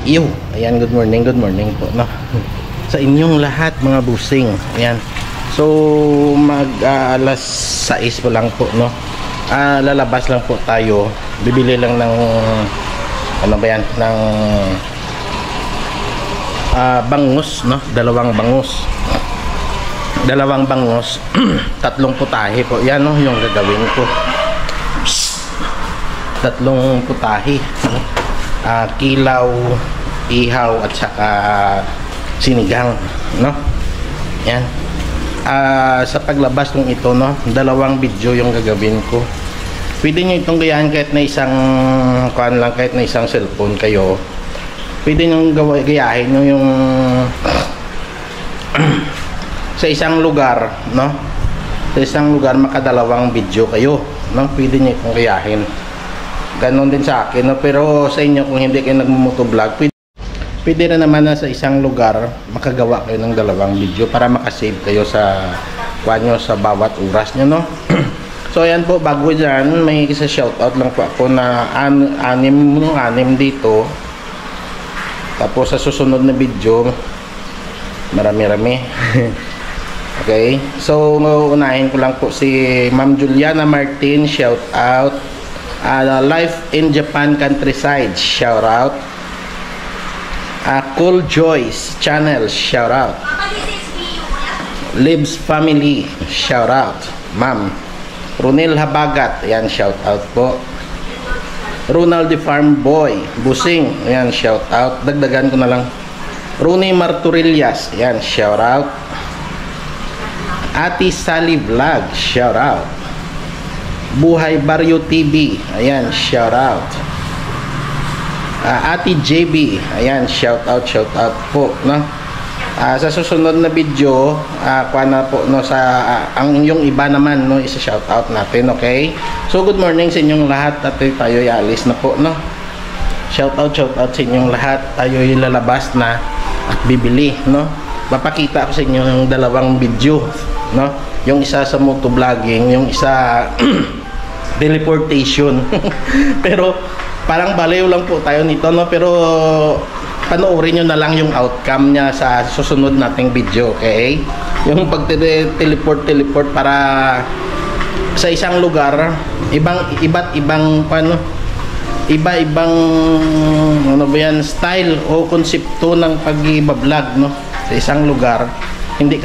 Iyo, ayan, good morning po, no? Sa inyong lahat mga busing, ayan. So, alas 6 po lang po, no? Lalabas lang po tayo. Bibili lang ng, ano ba yan, ng bangus, no? Dalawang bangus. Tatlong putahe po. Yan, no? Yung gagawin ko. Tatlong putahe, no? Kilaw, ihaw at saka sinigang, no? Yan. Sa paglabas ng ito, no, dalawang video yung gagawin ko. Pwede nyo itong gayahin kahit na isang kahit na isang cellphone kayo. Pwede nyo gayahin nyo yung sa isang lugar, no? Sa isang lugar makadalawang video kayo, no? Pwede nyo itong gayahin. Ganon din sa akin, no? Pero sa inyo kung hindi kayo nagmumotovlog, pwede na naman na sa isang lugar makagawa kayo ng dalawang video para makasave kayo sa kanyo sa bawat oras nyo, no? So ayan po, bago dyan may isa shoutout lang po ako na anim dito. Tapos sa susunod na video marami okay, so unahin ko lang po si Ma'am Juliana Martin, shoutout. Life in Japan Countryside, shout out. Cool Joyce Channel, shout out. Libs Family, shout out. Ma'am Ronel Habagat, ayan, shout out po. Ronald the Farm Boy Busing, ayan, shout out. Dagdagan ko na lang Rooney Marturillas, ayan, shout out. Ati Sally Vlog, shout out. Buhay Barrio TV, ayan, shout out. Ati JB, ayan, shout out po, no? Sa susunod na video, kuha na po, no, sa ang yung iba naman, no, isa shout out natin, okay? So good morning sa inyong lahat at tayo ialis na po, no? Shout out sa inyong lahat. Tayo ilalabas na at bibili, no? Papakita ko sa inyo yung dalawang video, no? Yung isa sa motovlogging, yung isa teleportation. Pero parang baliw lang po tayo nito, no? Pero panoorin nyo na lang yung outcome niya sa susunod nating video, okay? Yung pag-teleport para sa isang lugar, iba't ibang iba-ibang ano ba yan, style o konsepto ng pag-i-vlog, no? Sa isang lugar, hindi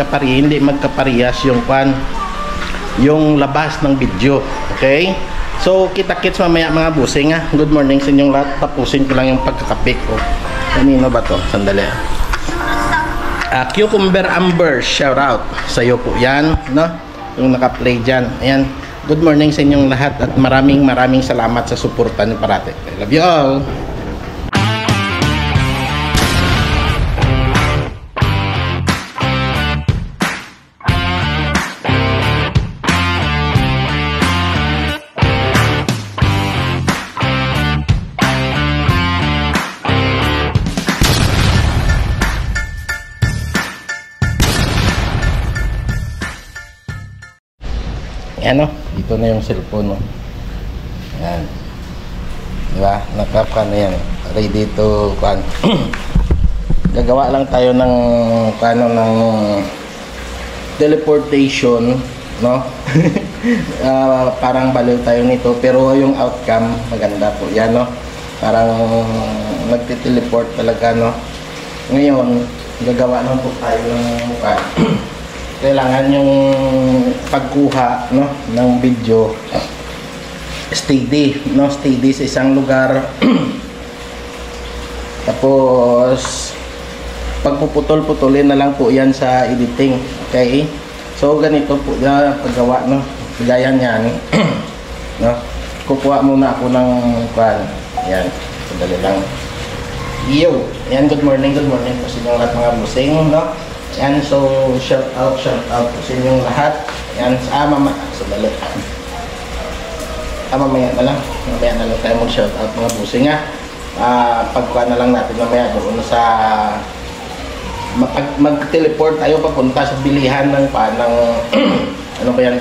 magkaparehas yung labas ng video, okay? So kita-kits mamaya mga busing, ha. Good morning sa inyong lahat. Tapusin ko lang yung pagkakapik ko. Kanino ba to? Sandali. Cucumber Amber, shout out sa iyo po yan, no? Yung naka-play dyan, ayan. Good morning sa inyong lahat at maraming salamat sa suporta niyo parati. I love you all. Ayan, no? Dito na yung cellphone, no? Ayan. Diba? Nakapkan na yan. Ready to kuhan. Gagawa lang tayo ng ng teleportation, no? Parang baliw tayo nito, pero yung outcome maganda po. Yan, no? Parang nagte-teleport talaga, no? Ngayon, gagawa lang po tayo ng kailangan yung pagkuha, no, ng video steady, no, steady sa isang lugar. Tapos pagpuputol-putulin na lang po yan sa editing, okay? So ganito po na paggawa, no, gaya niyan. No, kukuha muna ako ng yan, sandali lang. Yo, yan, good morning po sa inyong lahat mga busing, no? Yan, so shout out po sa inyong lahat. Yan, sandali. Mamaya na lang tayo mag shout out mga busing, ha. Pagkuha na lang natin mamaya doon sa mag-teleport tayo papunta sa bilihan ng ano ba yan,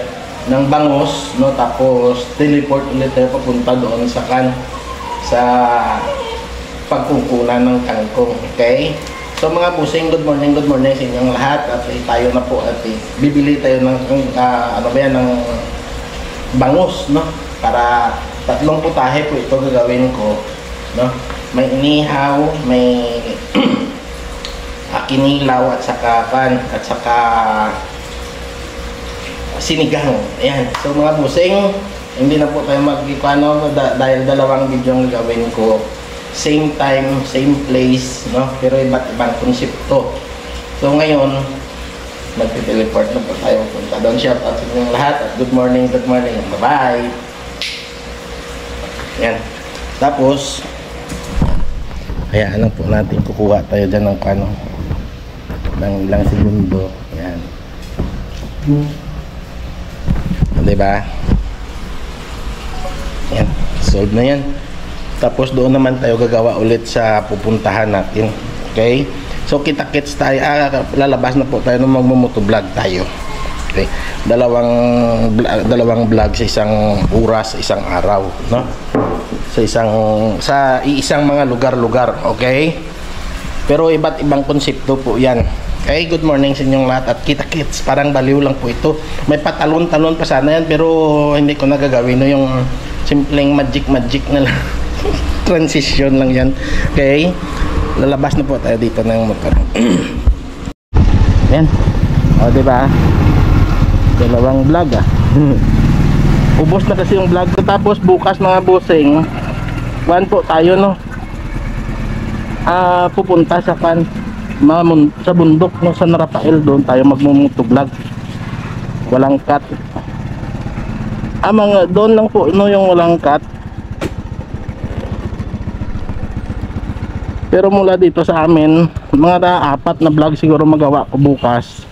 ng bangus, no? Tapos teleport ulit tayo papunta doon sa pagkukunan ng kangkong. Okay? So mga busing, good morning sa inyong lahat. At tayo na po at bibili tayo ng ano ba yan, ng bangus, no? Para 3 putahe po ito gagawin ko, no? May inihaw, may kinilaw at saka sinigang. Ayan. So mga busing, hindi na po tayo magkikano dahil 2 video ang gagawin ko. Same time, same place, no? Pero iba't ibang konsepto. So ngayon, magte-teleport na po tayo punta doon. Shout out sa inyong lahat at good morning. Bye-bye. Yan. Tapos, hayaan lang po natin kukuha tayo dyan ng ng ilang segundo. Yan. Diba? Yan. Solve na yan. Tapos doon naman tayo gagawa ulit sa pupuntahan natin. Okay? So kita-kits tayo. Lalabas na po tayo nung magmumotovlog tayo. Okay? Dalawang vlog sa isang oras, isang araw, no? Sa isang mga lugar-lugar, okay? Pero iba't ibang konsepto po 'yan. Okay, good morning sa inyong lahat at kita-kits. Parang baliw lang po ito. May patalon-talon pa sana yan pero hindi ko nagagawin, no? Yung simpleng magic na lang. Transition lang yan. Okay, lalabas na po tayo dito ng motor. Yan. O diba, 2 vlog ubos na kasi yung vlog ko. Tapos bukas mga bossing, po tayo, no? Pupunta sa sa bundok, no? San Rafael, doon tayo magmumotovlog. Walang cut. Mga doon lang po, no, yung walang cut. Pero mula dito sa amin, mga 4 na vlog siguro magawa ko bukas.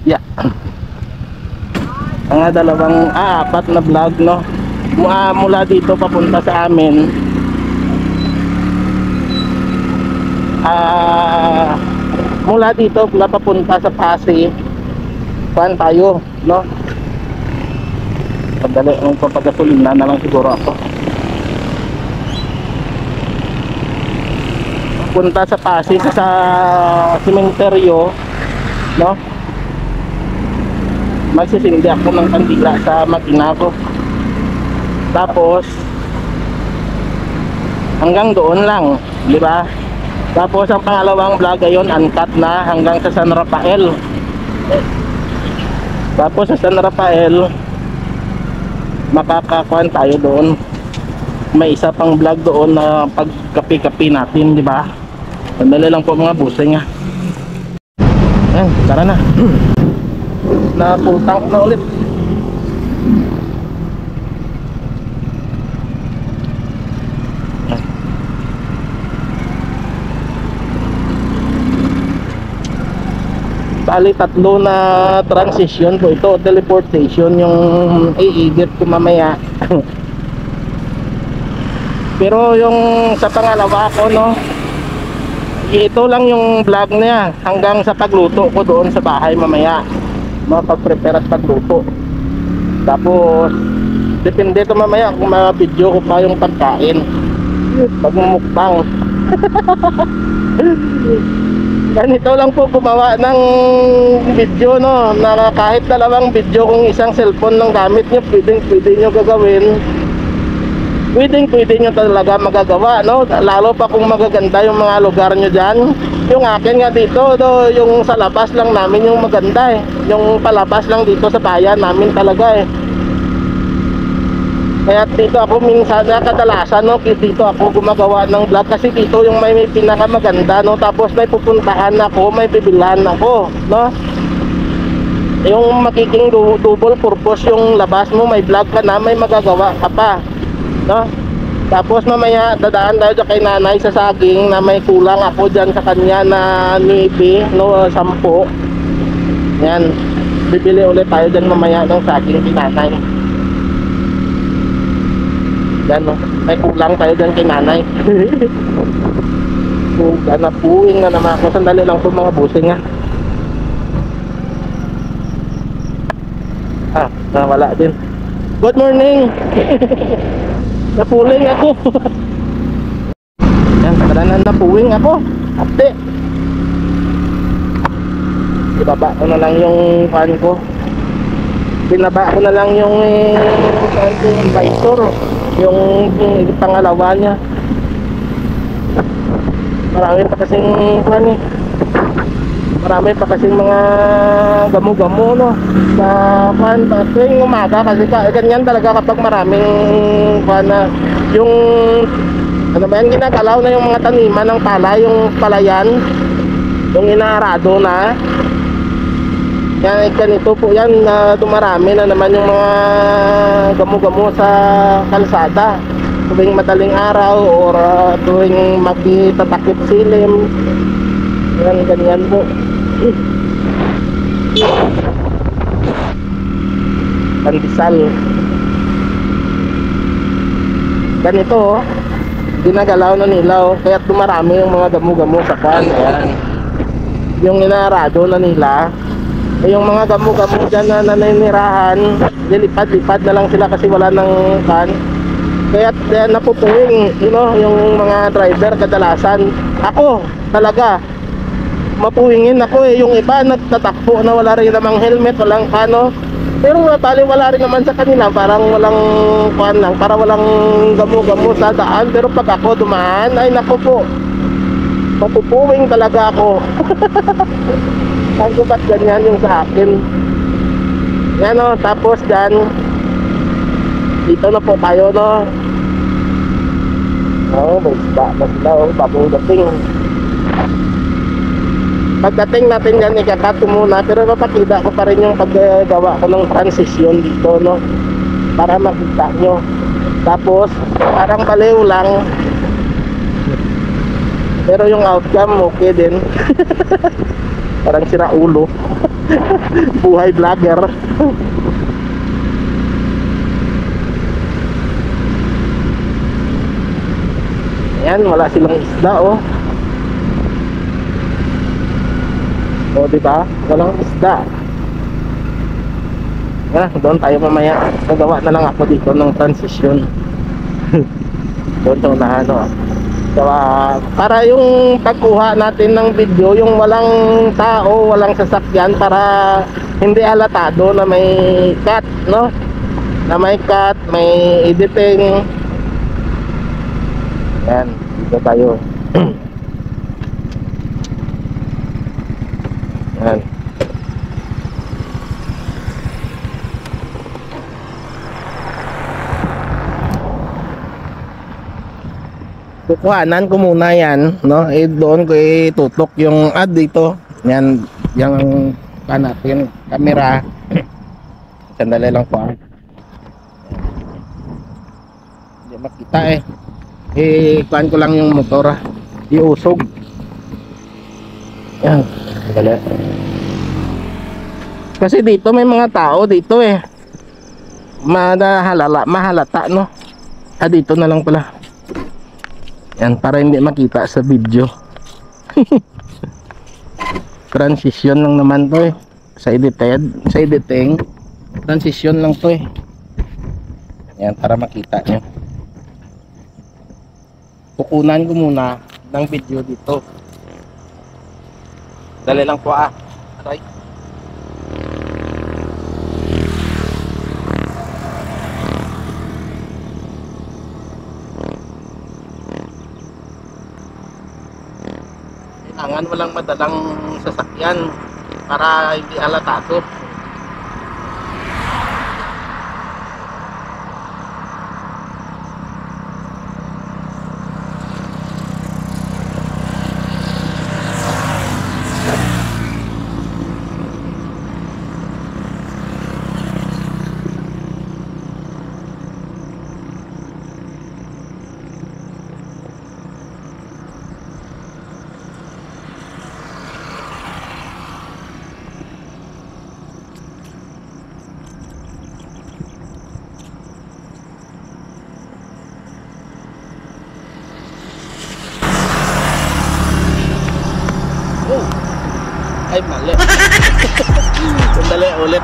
Yeah. Mga 4 na vlog, no? Mula dito papunta sa amin. Mula dito papunta sa Pasig. Saan tayo, no? Padali, ang papagasolina na lang siguro ako. Punta sa Pasig, sa sementeryo, no? Magsisindi ako ng kandila sa makina ko. Tapos hanggang doon lang, di ba? Tapos ang pangalawang vlog ayon uncut na hanggang sa San Rafael. Tapos sa San Rafael makakakuan tayo doon. May isa pang vlog doon na pagkapi-kapi natin, di ba? Sandali lang po mga busing. Ayan, tara na. Na full tank na ulit. Bali 3 na transition po ito, teleportation yung i-edit ko mamaya. Pero yung sa pangalawa ko, no, ito lang yung vlog niya hanggang sa pagluto ko doon sa bahay mamaya, pag-prepare at pagluto. Tapos depende ito mamaya kung ma-video ko pa yung pagkain, pagmumukbang. Ganito lang po gumawa ng video, no, na kahit 2 video kung isang cellphone lang gamit nyo, pwede nyo gagawin. Pwede nyo talaga magagawa, no? Lalo pa kung magaganda yung mga lugar nyo dyan. Yung akin nga dito, yung sa labas lang namin yung maganda, eh. Yung palabas lang dito sa bayan namin talaga, eh. Kaya dito ako minsan, kadalasan, no, dito ako gumagawa ng vlog kasi dito yung may pinakamaganda, no. Tapos may pupuntahan ako, may bibilhan ako, no. Yung makiking double purpose yung labas mo, may vlog ka na, may magagawa ka pa, no. Tapos mamaya dadaan tayo kay nanay sa saging na may kulang ako dyan sa kanya na nipi, no, 10. Yan, bibili ulit tayo dyan mamaya ng saging kay nanay. Yan, no? May kulang tayo dyan kay nanay. Ganapuin na naman ako. Sandali lang po mga busing, nawala din. Good morning. Napuling ako. Yan, pagkadanan napuling ako. Ate. Ibaba ko na lang yung pan ko. Binaba ko na lang yung visor. Yung pangalawa niya. Marami pa kasing pan eh. Marami pa kasing mga gamo-gamo no sa pan. Tuwing umaga kasi ganyan talaga kapag maraming pan na yung ano ba yan, ginagalaw na yung mga taniman ng palay, yung palayan, yung inaarado na yan, ganito po yan na dumarami na naman yung mga gamo-gamo sa kalsada tuwing madaling araw or tuwing magtatakip silim. Yan, ganyan po. Pandesal. Ganito oh. Ginagalaw na nila oh. Kaya dumarami yung mga gamo-gamo sa pan. Ayan. Yung inaarado na nila. Yung mga gamo-gamo dyan na naninirahan, lilipad-lipad na lang sila kasi wala ng pan. Kaya napupuwing, you know, yung mga driver kadalasan. Ako talaga mapuwingin ako eh. Yung iba nagtatakbo na wala rin namang helmet, walang pano. Pero bali wala rin naman sa kanila, parang walang pan lang, para walang gamo-gamo sa daan. Pero pag ako dumaan, ay naku po, mapupuwing talaga ako. Ang ba't ganyan yung sa akin. Yan o, tapos dyan dito na po tayo no. May isda na sila o, bagong dating. Pagdating natin dyan, ikakat ko muna. Pero mapakita ko pa rin yung paggawa ko ng transition dito no, para makita nyo. Tapos parang baliw lang, pero yung outcome okay din. Parang sira ulo. Buhay vlogger. Ayan, wala silang isda oh. O diba? Walang isda. Doon tayo mamaya. Nagawa na lang ako dito ng transition. Doon sa unahan oh. Para yung pagkuha natin ng video, yung walang tao, walang sasakyan, para hindi halatado na may cut, no? Na may cut, may editing. Yan, dito tayo. Yan. Kukuhanan ko muna yan, no? Doon ko itutok yung ad dito. Yan, yung natin camera. Sandali lang po. Hindi makita eh. Kuhaan ko lang yung motor. Iusog. Yan, sandali. Kasi dito may mga tao dito eh. Mahalata, no? Dito na lang pala. Yan, para hindi makita sa video. Transition lang naman to eh. Sa editing, transition lang to eh. Yan, para makita nyo. Kukunan ko muna ng video dito. Dali lang po ah. Aray. Kailangan walang madalang sasakyan para hindi halatado. Ay, mali. Sandali, ulit.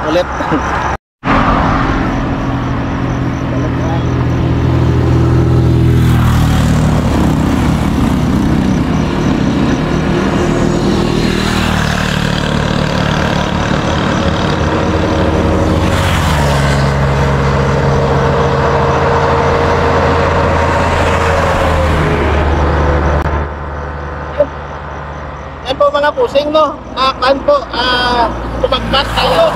lang, no? Kan po, lumagpas tayo.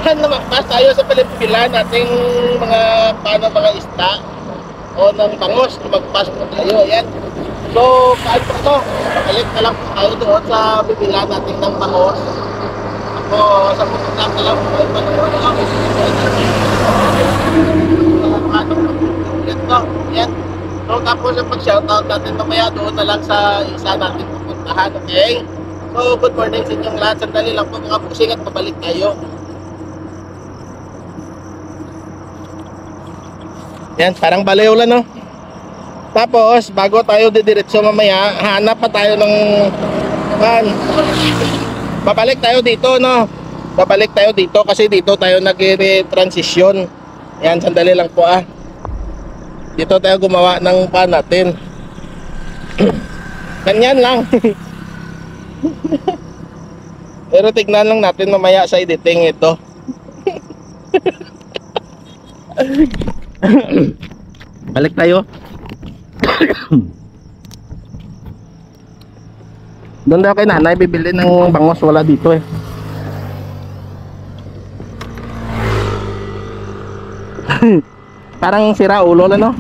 Lumagpas tayo sa palipilan nating mga, mga isda o ng bangos. Lumagpas po tayo, ayan. So, kaan po ito? Balik na lang po tayo doon sa bibilan natin ng bangos. Ako, sa pupunta na lang po tayo panood ako. Ayan. So, tapos yung pag-shoutout natin mamaya doon na lang sa isa natin pupuntahan, okay? So, good morning sa inyong lahat. Sandali lang po mga pusing at pabalik tayo. Yan, parang baliw lang, no? Tapos, bago tayo didiretso mamaya, hanap pa tayo ng babalik tayo dito, no? Babalik tayo dito kasi dito tayo nag-transition. Yan, sandali lang po dito tayo gumawa ng pan natin. Ganyan lang. Pero tignan lang natin mamaya sa editing ito. Balik tayo. Doon daw kay nanay bibili ng bangos, wala dito eh. Parang sira ulo lang, no?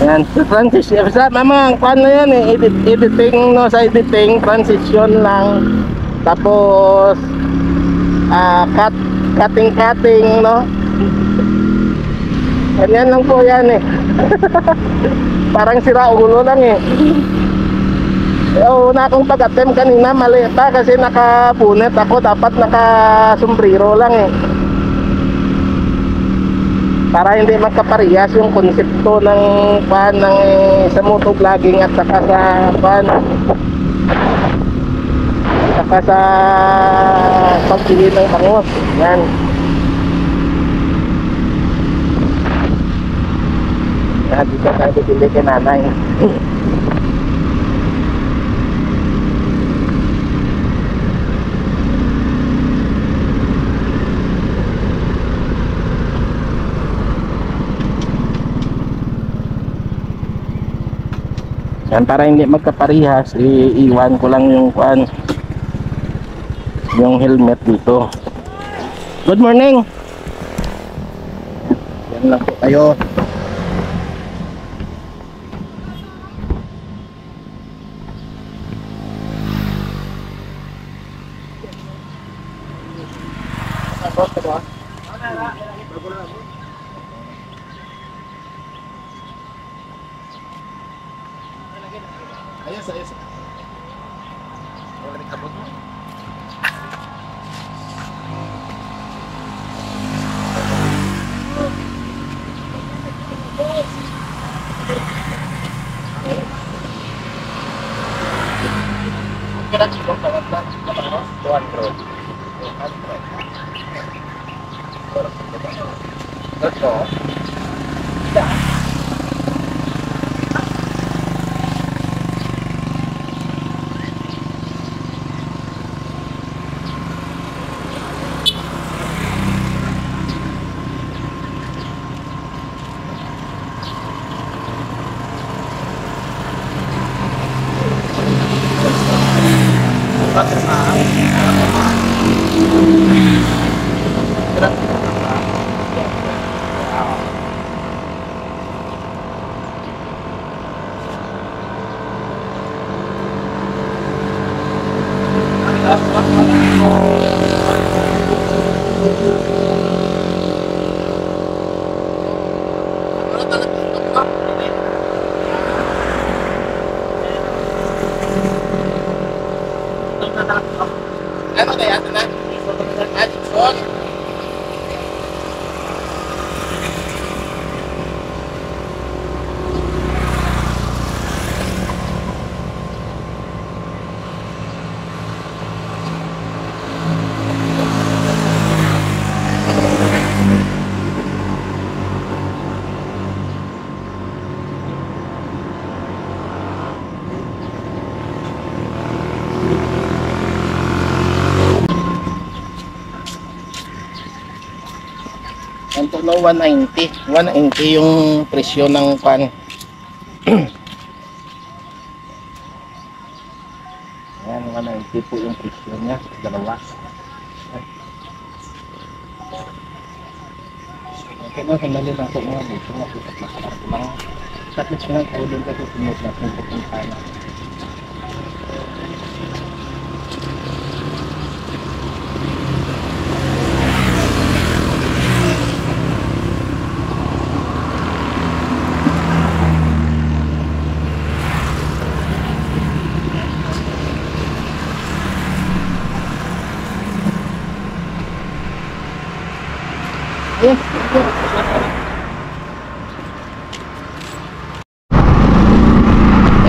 Yan, transition. Mama, paano yan eh? Editing, no? Sa editing, transition lang. Tapos, cutting, no? Ganyan lang po yan eh. Parang sira ulo lang eh. Una akong pag-attempt kanina, mali pa kasi nakapunet ako. Dapat naka-sombrero lang eh. Para hindi magkaparehas yung konsepto ng sa motovlogging at saka sa pagbili ng bangos. Yan. Dito tayo bibili kay nanay. Yan, para hindi magkaparehas, iiwan ko lang yung yung helmet dito. Good morning. Yan lang po tayo. Ayos. Wala rin kabot mo. Kira chikong pangatlan, kapano? 200. 200. Let's go. Yeah. Ano kaya ito na? Adson. no, 190. 190 yung presyo ng pan. Ayan, 190 po yung presyo niya. Dalawa. Okay, no, sandali lang po mga dito. Nakita lang. Tapos lang tayo doon kasi sunod natin pupunta na.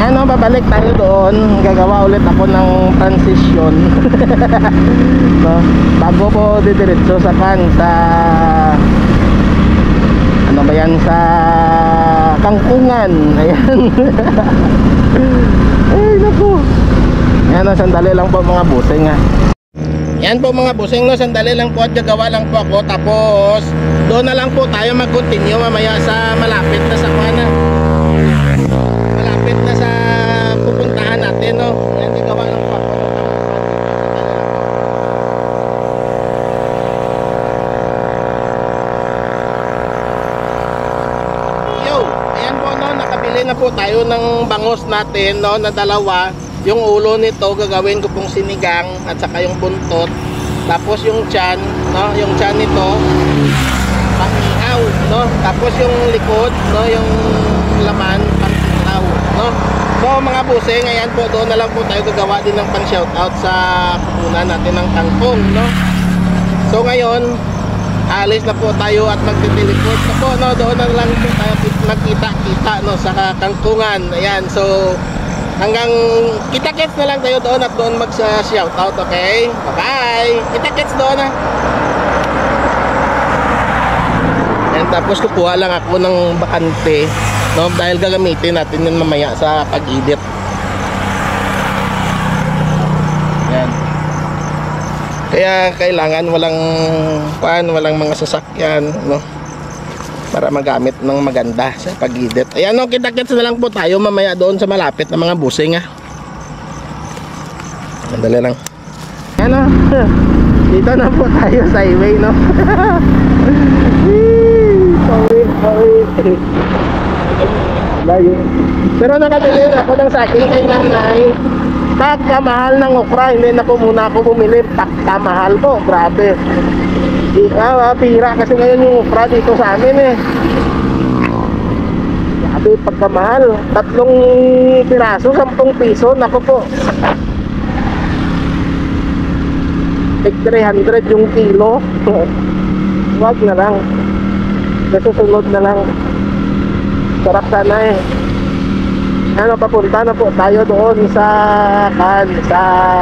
Yan o, babalik tayo doon. Gagawa ulit ako ng transition. No? Bago ko didiretso sa sa ano ba yan, sa Kangkungan. Ayan. Ay naku. Yan o, sandali lang po mga busing ha. Yan po mga busing, no, sandali lang po at gagawa lang po ako. Tapos doon na lang po tayo mag-continue mamaya sa malapit na sa kuana. Malapit na sa pupuntahan natin, no. Yan, gagawa lang po ako. Yo, ayan po, no, nakabili na po tayo ng bangos natin, no, na dalawa. Yung ulo nito gagawin ko pong sinigang at saka yung buntot. Tapos yung tiyan, no, yung tiyan nito pang-ihaw, no. Tapos yung likod, no, yung laman pang-ihaw, no. So mga busing, ayan po, doon na lang po tayo gagawa din ng pang-shoutout sa pupunan natin ng kangkong, no. So ngayon, alis na po tayo at magtiteleport na po, no. Doon na lang po tayo magkita-kita, no, sa Kangkungan. Ayan, so hanggang kita-kits na lang tayo doon at doon mag-shoutout, okay? Bye-bye! Kita-kits doon ha! And tapos kukuha lang ako ng bakante, no? Dahil gagamitin natin yun mamaya sa pag-edit. Yan. Kaya kailangan walang mga sasakyan, no? Para magamit ng maganda sa pag-edit. Ayan o, kita-kits na lang po tayo mamaya doon sa malapit na mga busing ha. Mandali lang. Ayan o, dito na po tayo sa highway, no. Pero nakabili ako ng saging kay nanay. Pagkamahal ng okra, hindi na po muna ako bumili. Pagkamahal po, grabe. Pira kasi ngayon yung okra dito sa amin eh. Grabe, pagkamahal. 3 piraso, 10 piso. Naku po, 300 yung kilo. Wag na lang, nasusunod na lang. Sarap sana eh. Ano, papunta na po tayo doon sa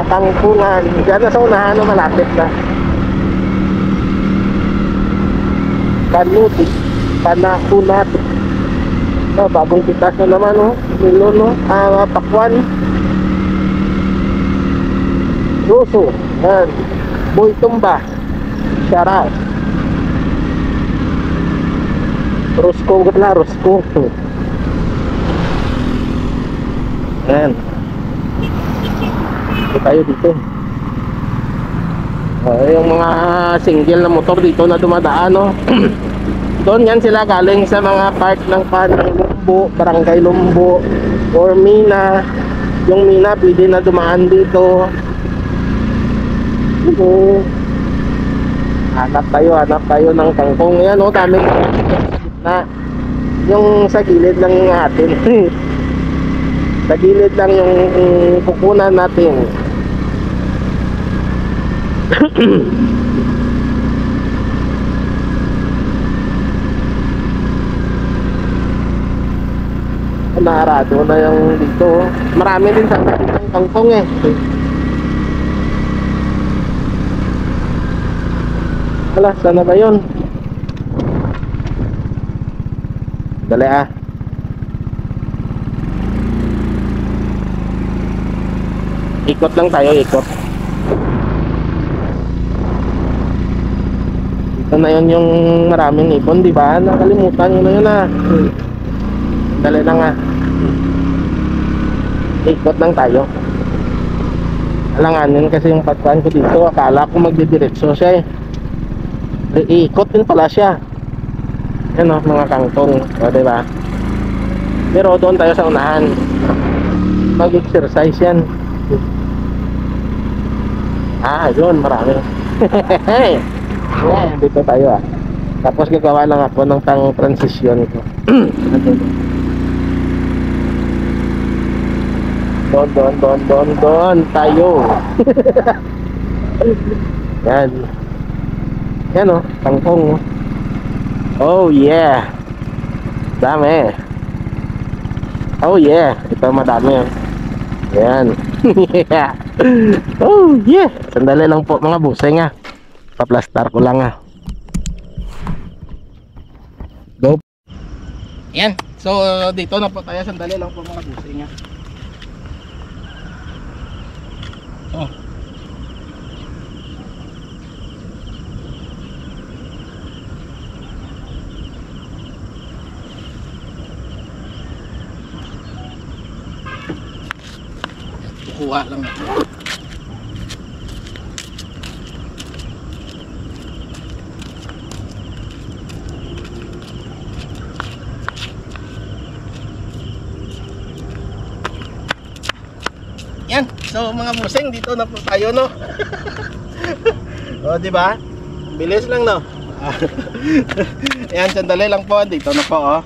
Kangkungan. Diyan na sa unahan, no, malapit na. Kanuti, Panakunat. No, bagong pitas na naman, no. Milo, no. Pakwan. Ruso. Yan. Boy Tumba. Shara. Rusko gala, Rusko. Yan. Ito tayo dito. Yung mga single na motor dito na dumadaan, no. Doon yan sila galing sa mga part ng Lumbo, Barangay Lumbo or Mina. Yung Mina pwede na dumaan dito. Hanap tayo ng kangkong. Yan o, dami na. Yung sa gilid lang yung atin. Sa gilid lang yung kukunan natin. Narado na yung dito. Marami din sa ng kangkong eh. Wala, sana ba yun? Dali ah. Ikot lang tayo, ikot. Ito na yun yung maraming ibon, di ba? Nakalimutan ko na yun ah. Dali lang ah. Ikot lang tayo. Alanganin kasi yung patuan ko dito. Akala ko magdidiretso siya eh. Iikot din pala siya. Yan o, mga kangkong. O, diba? Pero doon tayo sa unahan. Mag-exercise yan. Ah, yun, marami. Yan, dito tayo ah. Tapos gagawa lang ako ng transition ko. Doon tayo. Yan. Yan oh, kangkong. Oh yeah. Dami. Oh yeah, ito madami. Yan. Yeah. Oh yeah. Sandali lang po mga buseng ah. Pa-plaster ko lang ah. Go. Yan. So dito na po tayo. Sandali lang po mga buseng ah. Oh. Kuha lang ako. Yan. So mga museng, dito na po tayo no. O di ba? Bilis lang no. Yan, sandali lang po. Dito na po oh.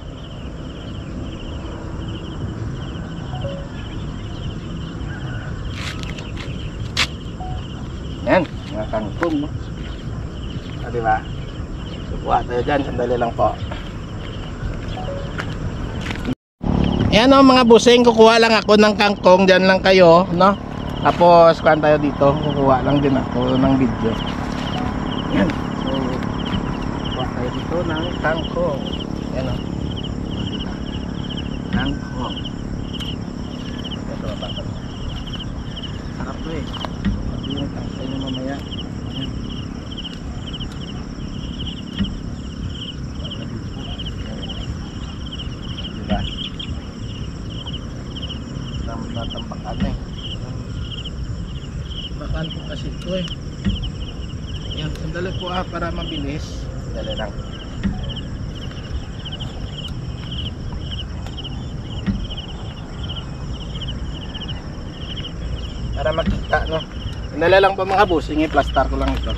Yan, mga kangkong no? O, diba? Kuha tayo dyan, sandali lang po. Yan o mga busing, kukuha lang ako ng kangkong. Dyan lang kayo, no? Tapos, kuhaan tayo dito. Kukuha lang din ako ng video. Yan. So, kuha tayo dito ng kangkong. Yan o. Kangkong. Ito, bakit? Sarap to eh. Yung tangkay nyo mamaya. Diba? Natambakan eh. Bakan po kasi ito eh. Yan, sandali po ah para mabilis. Sandali lang. Para makita no. Sandali lang po mga busing, i-plaster ko lang ito.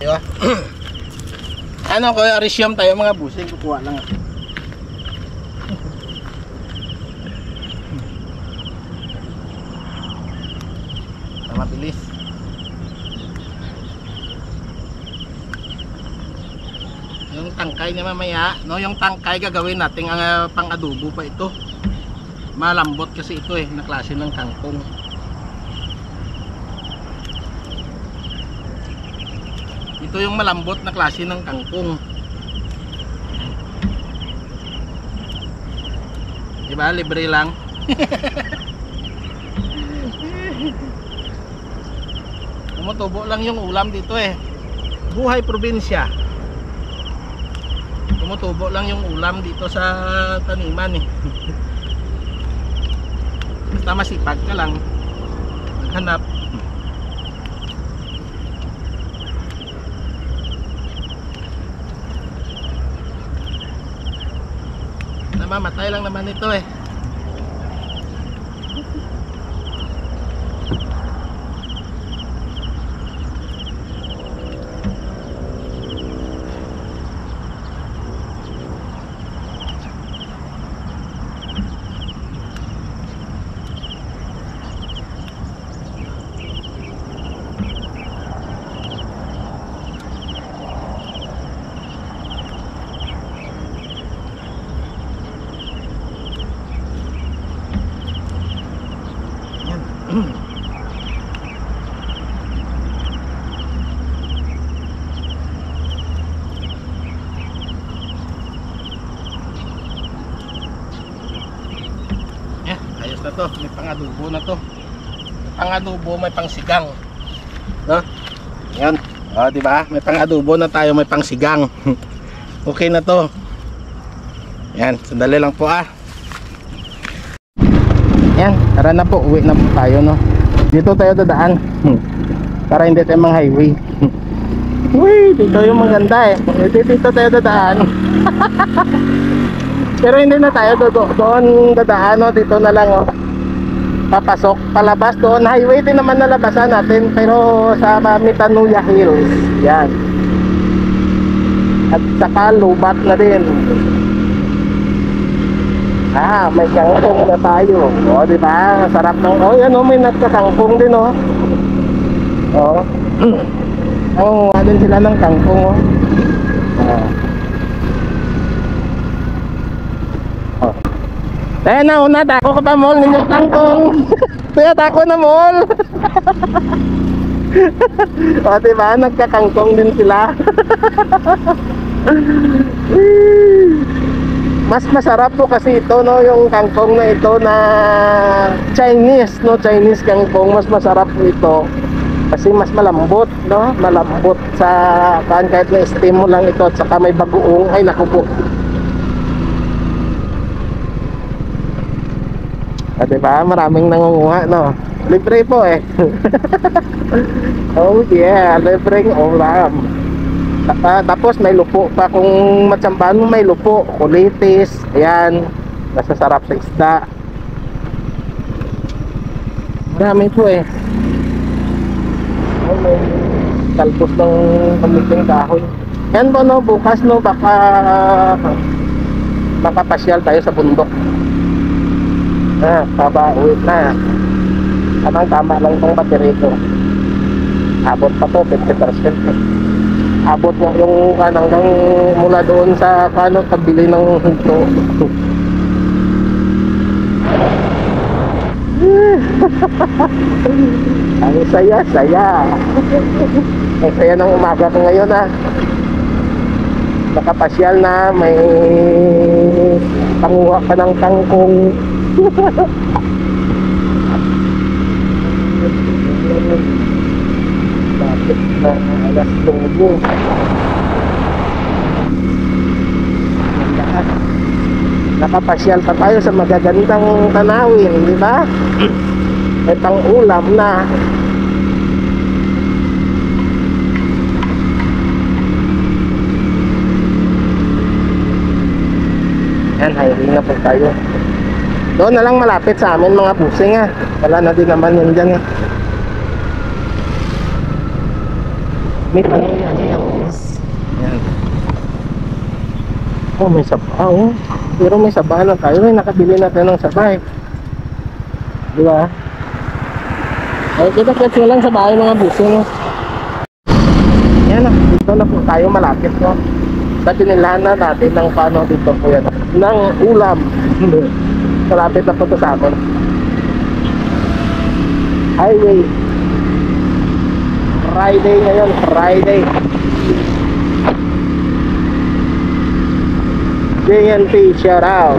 Diba? Ano ko, resume tayo mga busing, kukuha lang ako. Mabilis. Yung tangkay na mamaya, no, yung tangkay gagawin natin ang pang-adobo pa ito. Malambot kasi ito eh, na klase ng kangkong. Ito yung malambot na klase ng kangkong. Diba, libre lang. Tumutubo lang yung ulam dito eh. Buhay probinsya. Tumutubo lang yung ulam dito sa taniman eh. Basta masipag ka lang maghanap. Namamatay lang naman ito eh. ayos na to. May pang-adobo na to. Pang-adobo, may pang-sigang. No? Yan. O, diba? May pang-adobo na tayo, may pang-sigang. Okay na to. Yan, sandali lang po Yan, tara na po, uwi na po tayo, no. Dito tayo dadaan. Para hindi tayo mang highway. Uy, dito yung maganda dito tayo dadaan. Pero hindi na tayo doon dadaan, no. Dito na lang, papasok, palabas doon. Highway din naman nalabasan natin, pero sa Mitanuya Hills. Yan. At saka lubat na din. May kangkong na tayo. O, diba? Sarap ng... yan may nagkakangkong din, din sila ng kangkong, Tayo na, una, tako ka pa, mall, ninyong kangkong. Kaya tako na, mall. O, diba? Nagkakangkong din sila. Mas masarap po kasi ito, no, yung kangkong na ito na Chinese, no, Chinese kangkong. Mas masarap po ito kasi mas malambot, no, malambot sa kahit na steam mo lang ito at saka may bagoong. Ay naku po. Diba? Maraming nangunguha, no. Libre po Oh yeah, libreng ulam. Tapos may lupo pa, kung matsambahan mo may lupo, kulitis, ayan, masasarap sa isda. Marami po may talpos ng pamiting kahoy. Yan po, no, bukas, no, baka pasyal tayo sa bundok. Uwi na. Tama lang itong battery ko. Abot pa to, 50%. Abot mo yung hanggang mula doon sa pabili ng hinto. Ang saya ang saya ng umaga ko ngayon, nakapasyal na, may panguha ka ng kangkong. Bakit na alas 2? Nakapasyal pa tayo sa magagandang tanawin, di ba? May pang-ulam na. Yan, highway na po tayo. Doon na lang malapit sa amin, mga busing, wala na din naman yun dyan, May Mitanuya Hills. Yan. May sabaw. Pero may sabaw na tayo. Nakabili natin ng sabay. Diba? Kita-kits mo lang sa bahay, mga busing. Yan, dito na po tayo malapit, sa pinilahan na natin ng paano dito po yan. Ng ulam. Malapit na po ito sa amin. Highway. Friday ngayon, Friday. JNT shout out,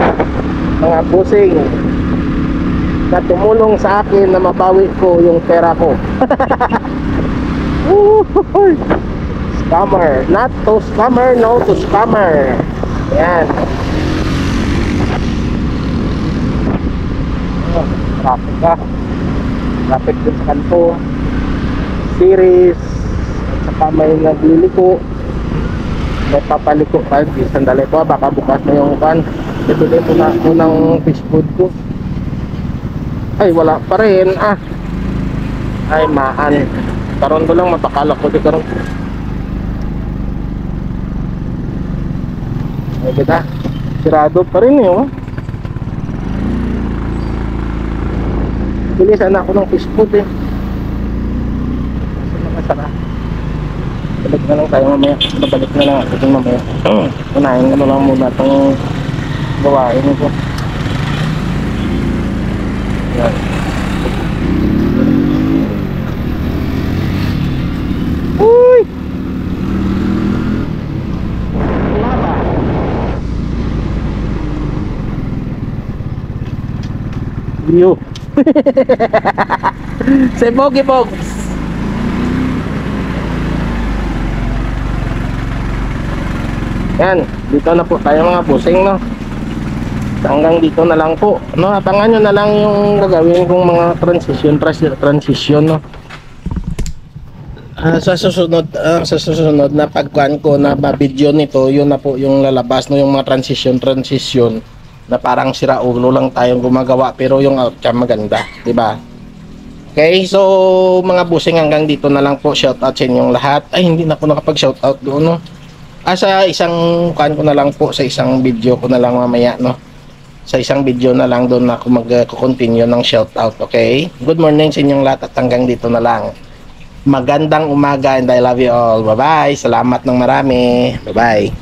mga busing na tumulong sa akin na mabawi ko yung pera ko. Scammer, not to scammer, no to scammer. Yan. Traffic traffic din sa kanto. Series at saka may nagliliko, may papaliko pa. Sandali po, baka bukas na yung pan. Ibili po na ako ng fish food ko. Ay wala pa rin, ay maan karon ko lang mapakalak ko di karon. Ay kita sirado pa rin bilisan ako ng fish food Sara. Balik na lang tayo mamaya. Babalik na lang ako mamaya. Unahin ko lang muna itong gawain ko. Yan. Uy! Laba. you. Say Pogi Pogs. Yan, dito na po tayo mga busing, no. Hanggang dito na lang po, no. Abangan nyo na lang yung gagawin kong mga transition, no. Sa susunod na pagkuhan ko na video nito, yun na po yung lalabas, no, yung mga transition na parang sira ulo lang tayong gumagawa pero yung outcome maganda, di ba? Okay, so mga busing, hanggang dito na lang po. Shout out sa inyong lahat. Ay, hindi na ako nakapag shout out doon, no. Sa isang kuhan ko na lang po, sa isang video ko na lang mamaya, no. Sa isang video na lang doon ako mag-continue ng shout out, okay? Good morning sa inyong lahat at hanggang dito na lang. Magandang umaga and I love you all. Bye-bye. Salamat ng marami. Bye-bye.